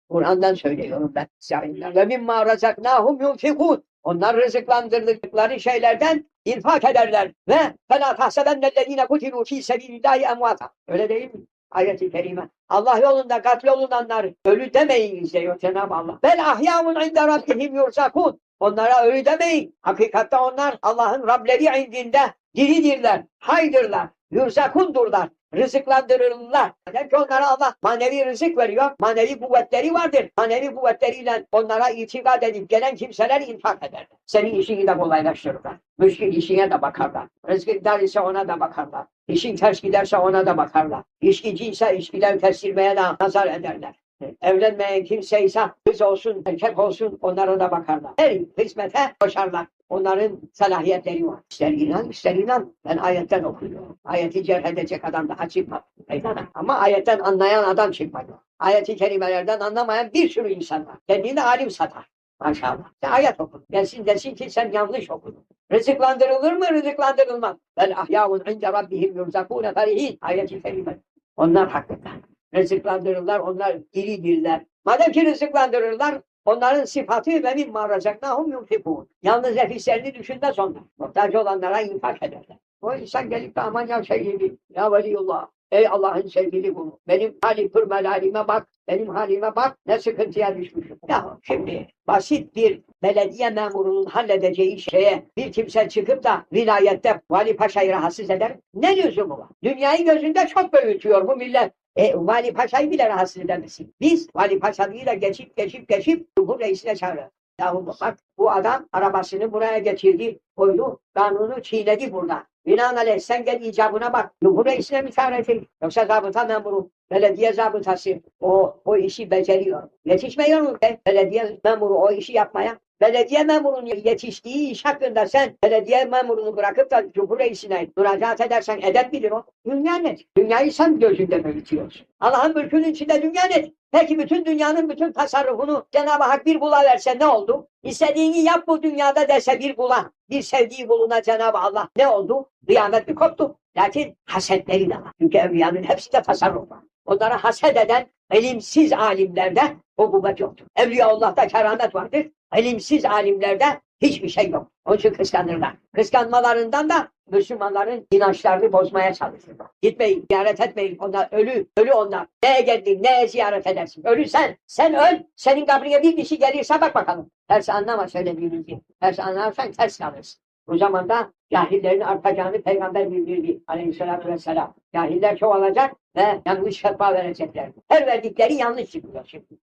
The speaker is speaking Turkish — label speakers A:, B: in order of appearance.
A: Kur'an'dan söylüyorum ben. Ve mimma razaknahum yunfikun. Onlar rızıklandırdıkları şeylerden infak ederler. Ve فَلَا تَحْسَبَنَّ الَّذ۪ينَ قُتِلُوا ف۪ي سَب۪يلِ اللّٰهِ اَمْوَاتًا. Öyle değil mi? Ayet-i kerime. Allah yolunda katlolunanlar ölü demeyin diyor Cenab-ı Allah. Bel ahyâmun inde rabbihim yurzakûn. Onlara ölü demeyin. Hakikatte onlar Allah'ın Rableri indinde diridirler, haydırlar, yurzakundurlar, rızıklandırırlar. Çünkü onlara Allah manevi rızık veriyor, manevi kuvvetleri vardır. Manevi kuvvetleriyle onlara itikad edip gelen kimseler infak ederler. Senin işini de kolaylaştırırlar. Müşkil işine de bakarlar. Rızkıdar ise ona da bakarlar. İşin ters giderse ona da bakarlar. İşkici ise işkiler kestirmeye de nazar ederler. Evlenmeyen kimse ise kız olsun, erkek olsun onlara da bakarlar. Her hizmete koşarlar. Onların salahiyetleri var. İster inan, ister inan. Ben ayetten okuyorum. Ayeti cerh edecek adam daha çıkmadı. Ama ayetten anlayan adam çıkmadı. Ayeti kerimelerden anlamayan bir sürü insan var. Kendini alim satar. Maşallah. Sen ayet okudun. Gelsin desin ki sen yanlış okudun. Rızıklandırılır mı? Rızıklandırılmaz. Vel ahyâvun inde rabbihim yurzakûne ferihin. Ayet-i kerime. Onlar hakikaten. Rızıklandırırlar, onlar diridirler. Madem ki rızıklandırırlar, onların sıfatı ve mimma razaknahum yunfikûn. Yalnız nefislerini düşünmez onlar. Muhtaç olanlara infak ederler. O insan gelip de aman ya sevgili, ya veliyullah, ey Allah'ın sevgili kulu, benim halim pırmel halime bak, benim halime bak, ne sıkıntıya düşmüşüm. Ya şimdi basit bir belediye memurunun halledeceği şeye bir kimse çıkıp da vilayette Vali Paşa'yı rahatsız eder. Ne lüzumu var? Dünyayı gözünde çok büyütüyor bu millet. Vali Paşa'yı bile rahatsız edemesin. Biz Vali Paşa'yla geçip Cumhur Reisi'ne çağırır. Yahu bak bu adam arabasını buraya getirdi, koydu, kanunu çiğnedi burada. Binaenaleyh sen gel icabına bak. Cumhur Reisi'ne mi çağıracak? Yoksa zabıta memuru, belediye zabıtası o işi beceriyor. Yetişmiyor mu be? Belediye memuru o işi yapmaya. Belediye memurunun yetiştiği iş hakkında sen belediye memurunu bırakıp da Cumhur Reisi'ne müracaat edersen edep bilir o. Dünya nedir? Dünyayı sen gözünde büyütüyorsun. Allah'ın mülkünün içinde dünya nedir? Peki bütün dünyanın bütün tasarrufunu Cenab-ı Hak bir kula verse ne oldu? İstediğini yap bu dünyada dese bir kula, bir sevdiği kuluna Cenab-ı Allah ne oldu? Kıyamet bir koptu. Lakin hasetleri de var. Çünkü evliyanın hepsi de tasarruf var. Onlara haset eden ilimsiz alimlerde o kuvvet yoktur. Evliyaullah'ta keramet vardır. İlimsiz alimlerde hiçbir şey yok. Onun için kıskanırlar. Kıskanmalarından da Müslümanların inançlarını bozmaya çalışırlar. Gitmeyin, ziyaret etmeyin. Onlar ölü onlar. Neye geldin, neye ziyaret edersin? Ölü sen. Sen öl. Senin kabrine bir kişi gelirse bak bakalım. Ters anlama söylediğimizi. Ters anlarsan ters kalırsın. Bu zamanda cahillerin artacağını Peygamber bildirdi aleyhissalatü vesselam. Cahiller çoğalacak ve yanlış fetva verecekler. Her verdikleri yanlış çıkıyor şimdi.